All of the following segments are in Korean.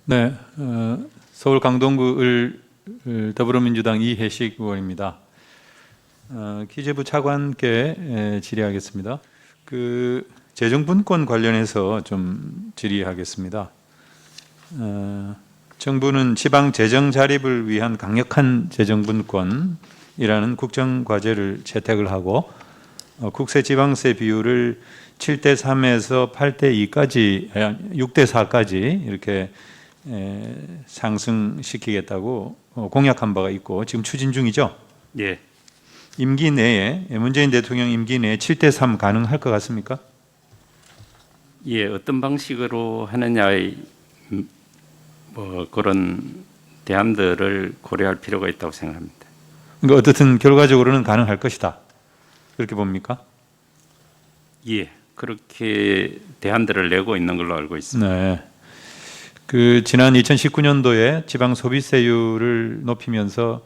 네, 서울 강동구 더불어민주당 이혜식 의원입니다. 기재부 차관께 질의하겠습니다. 재정분권 관련해서 좀 질의하겠습니다. 정부는 지방 재정 자립을 위한 강력한 재정분권이라는 국정과제를 채택을 하고 국세 지방세 비율을 7대 3에서 8대 2까지, 6대 4까지 이렇게 상승시키겠다고 공약한 바가 있고 지금 추진 중이죠. 예, 임기 내에 문재인 대통령 임기 내에 7대 3 가능할 것 같습니까? 예, 어떤 방식으로 하느냐의 그런 대안들을 고려할 필요가 있다고 생각합니다. 그러니까 어떻든 결과적으로는 가능할 것이다. 그렇게 봅니까? 예, 그렇게 대안들을 내고 있는 걸로 알고 있습니다. 네. 지난 2019년도에 지방 소비세율을 높이면서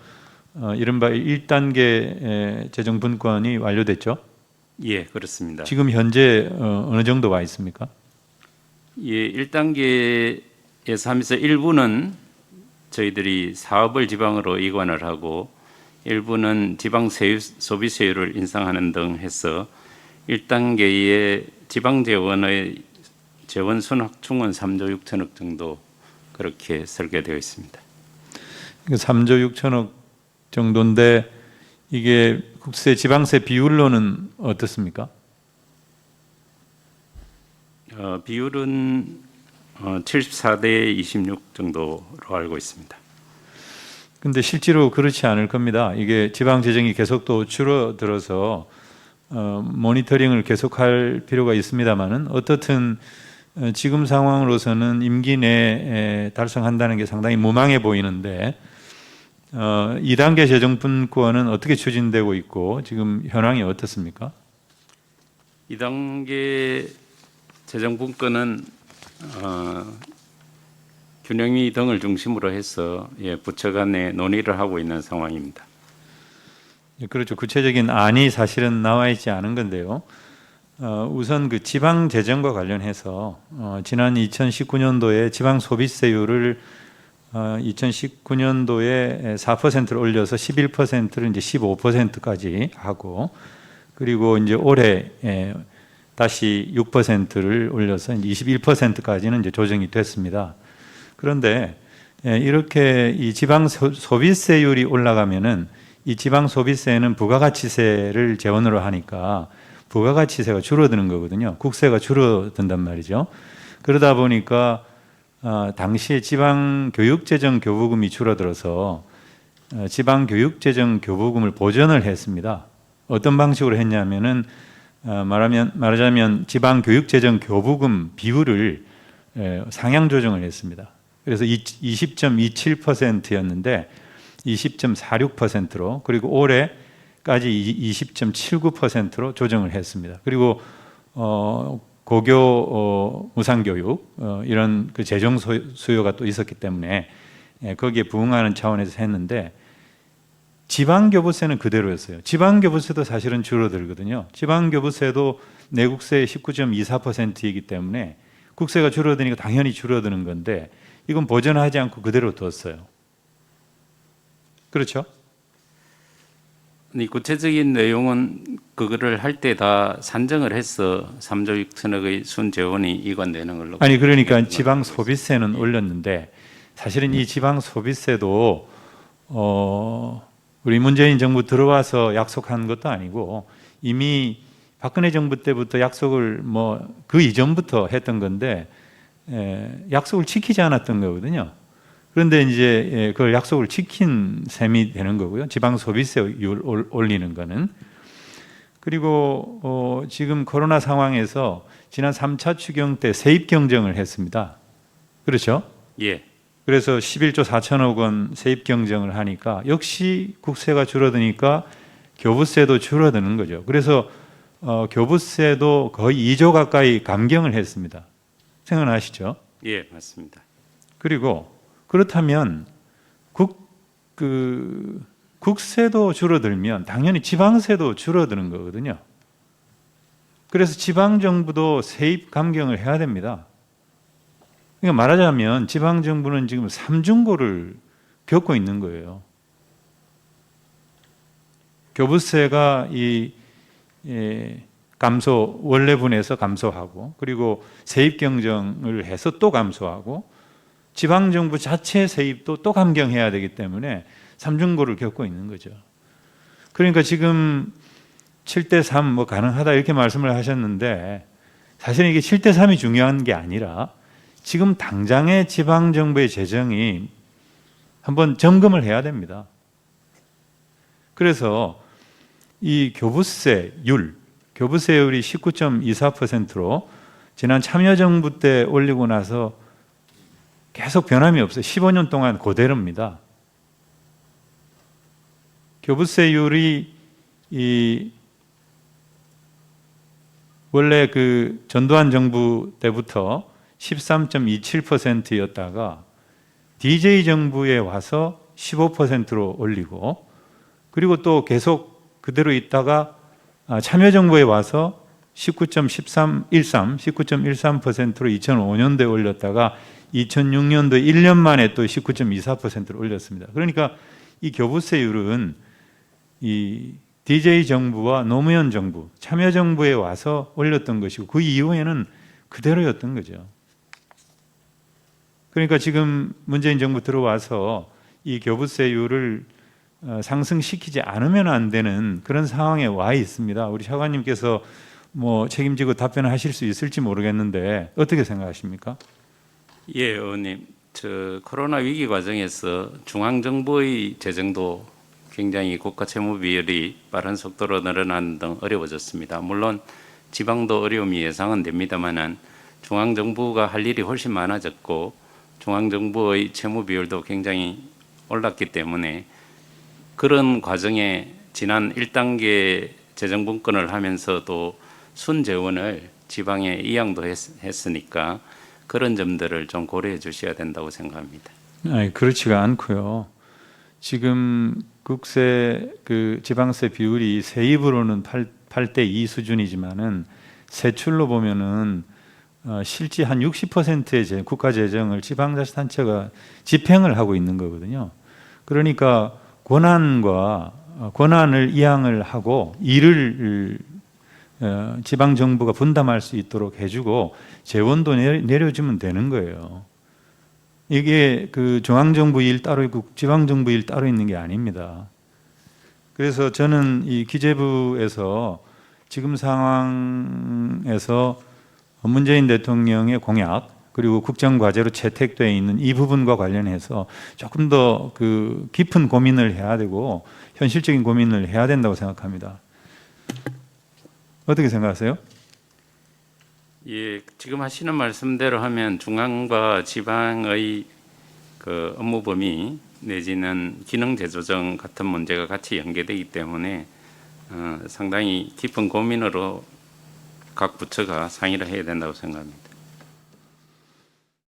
이른바 1단계 재정 분권이 완료됐죠. 예, 그렇습니다. 지금 현재 어느 정도 와 있습니까? 예, 1단계에서 하면서 일부는 저희들이 사업을 지방으로 이관을 하고 일부는 지방 소비세율을 인상하는 등 해서 1단계의 지방 재원의 재원 순확충은 3조 6천억 정도 그렇게 설계되어 있습니다. 3조 6천억 정도인데 이게 국세 지방세 비율로는 어떻습니까? 비율은 74대 26 정도로 알고 있습니다. 근데 실제로 그렇지 않을 겁니다. 이게 지방 재정이 계속 또 줄어들어서 모니터링을 계속할 필요가 있습니다만은 어떻든 지금 상황으로서는 임기 내에 달성한다는 게 상당히 무망해 보이는데 2단계 재정분권은 어떻게 추진되고 있고 지금 현황이 어떻습니까? 2단계 재정분권은 균형위 등을 중심으로 해서 부처 간에 논의를 하고 있는 상황입니다. 그렇죠. 구체적인 안이 사실은 나와 있지 않은 건데요. 우선 지방 재정과 관련해서 지난 2019년도에 지방 소비세율을 2019년도에 4%를 올려서 11%를 이제 15%까지 하고 그리고 이제 올해 다시 6%를 올려서 이제 21%까지는 이제 조정이 됐습니다. 그런데 이렇게 이 지방 소비세율이 올라가면은 이 지방 소비세는 부가가치세를 재원으로 하니까 부가가치세가 줄어드는 거거든요. 국세가 줄어든단 말이죠. 그러다 보니까 당시에 지방교육재정 교부금이 줄어들어서 지방교육재정 교부금을 보전을 했습니다. 어떤 방식으로 했냐면은 말하자면 지방교육재정 교부금 비율을 상향 조정을 했습니다. 그래서 20.27%였는데 20.46%로 그리고 올해까지 20.79%로 조정을 했습니다. 그리고 고교 무상교육 이런 재정 수요가 또 있었기 때문에 거기에 부응하는 차원에서 했는데 지방교부세는 그대로였어요. 지방교부세도 사실은 줄어들거든요. 지방교부세도 내국세의 19.24%이기 때문에 국세가 줄어드니까 당연히 줄어드는 건데 이건 보전하지 않고 그대로 뒀어요. 그렇죠? 이 구체적인 내용은 그거를 할 때 다 산정을 해서 3조 6천억의 순재원이 이관되는 걸로. 아니 그러니까 지방 소비세는 올렸는데 사실은 이 지방 소비세도 우리 문재인 정부 들어와서 약속한 것도 아니고 이미 박근혜 정부 때부터 약속을 그 이전부터 했던 건데 약속을 지키지 않았던 거거든요. 그런데 이제 그걸 약속을 지킨 셈이 되는 거고요. 지방 소비세율 올리는 거는. 그리고 지금 코로나 상황에서 지난 3차 추경 때 세입 경정을 했습니다. 그렇죠? 예. 그래서 11조 4천억 원 세입 경정을 하니까 역시 국세가 줄어드니까 교부세도 줄어드는 거죠. 그래서 교부세도 거의 2조 가까이 감경을 했습니다. 생각나시죠? 예, 맞습니다. 그리고 그렇다면 국세도 줄어들면 당연히 지방세도 줄어드는 거거든요. 그래서 지방정부도 세입 감경을 해야 됩니다. 그러니까 말하자면 지방 정부는 지금 삼중고를 겪고 있는 거예요. 교부세가 감소, 원래분에서 감소하고, 그리고 세입 경정을 해서 또 감소하고, 지방 정부 자체 세입도 또 감경해야 되기 때문에 삼중고를 겪고 있는 거죠. 그러니까 지금 7대3 뭐 가능하다 이렇게 말씀을 하셨는데, 사실은 이게 7대3이 중요한 게 아니라 지금 당장의 지방 정부의 재정이 한번 점검을 해야 됩니다. 그래서 이 교부세율이 19.24%로 지난 참여정부 때 올리고 나서 계속 변함이 없어요. 15년 동안 그대로입니다. 교부세율이 원래 그 전두환 정부 때부터 13.27%였다가 DJ 정부에 와서 15%로 올리고, 그리고 또 계속 그대로 있다가 참여정부에 와서 19.13%로 2005년도에 올렸다가 2006년도 1년 만에 또 19.24%로 올렸습니다. 그러니까 이 교부세율은 이 DJ 정부와 노무현 정부, 참여정부에 와서 올렸던 것이고 그 이후에는 그대로였던 거죠. 그러니까 지금 문재인 정부 들어와서 이 교부세율을 상승시키지 않으면 안 되는 그런 상황에 와 있습니다. 우리 차관님께서 뭐 책임지고 답변하실 수 있을지 모르겠는데 어떻게 생각하십니까? 예, 의원님. 코로나 위기 과정에서 중앙정부의 재정도 굉장히 국가 채무 비율이 빠른 속도로 늘어나는 등 어려워졌습니다. 물론 지방도 어려움이 예상은 됩니다만은 중앙정부가 할 일이 훨씬 많아졌고 중앙정부의 채무 비율도 굉장히 올랐기 때문에 그런 과정에 지난 1단계 재정분권을 하면서도 순재원을 지방에 이양도 했으니까 그런 점들을 좀 고려해 주셔야 된다고 생각합니다. 아니, 그렇지가 않고요. 지금 국세 그 지방세 비율이 세입으로는 8대2 수준이지만은 세출로 보면은 실제 한 60%의 국가 재정을 지방자치단체가 집행을 하고 있는 거거든요. 그러니까 권한을 이양을 하고 일을 지방 정부가 분담할 수 있도록 해주고 재원도 내려주면 되는 거예요. 이게 그 중앙 정부 일 따로 있고 지방 정부 일 따로 있는 게 아닙니다. 그래서 저는 이 기재부에서 지금 상황에서 문재인 대통령의 공약 그리고 국정과제로 채택되어 있는 이 부분과 관련해서 조금 더 그 깊은 고민을 해야 되고 현실적인 고민을 해야 된다고 생각합니다. 어떻게 생각하세요? 예, 지금 하시는 말씀대로 하면 중앙과 지방의 그 업무 범위 내지는 기능 재조정 같은 문제가 같이 연계되기 때문에 상당히 깊은 고민으로 각 부처가 상의를 해야 된다고 생각합니다.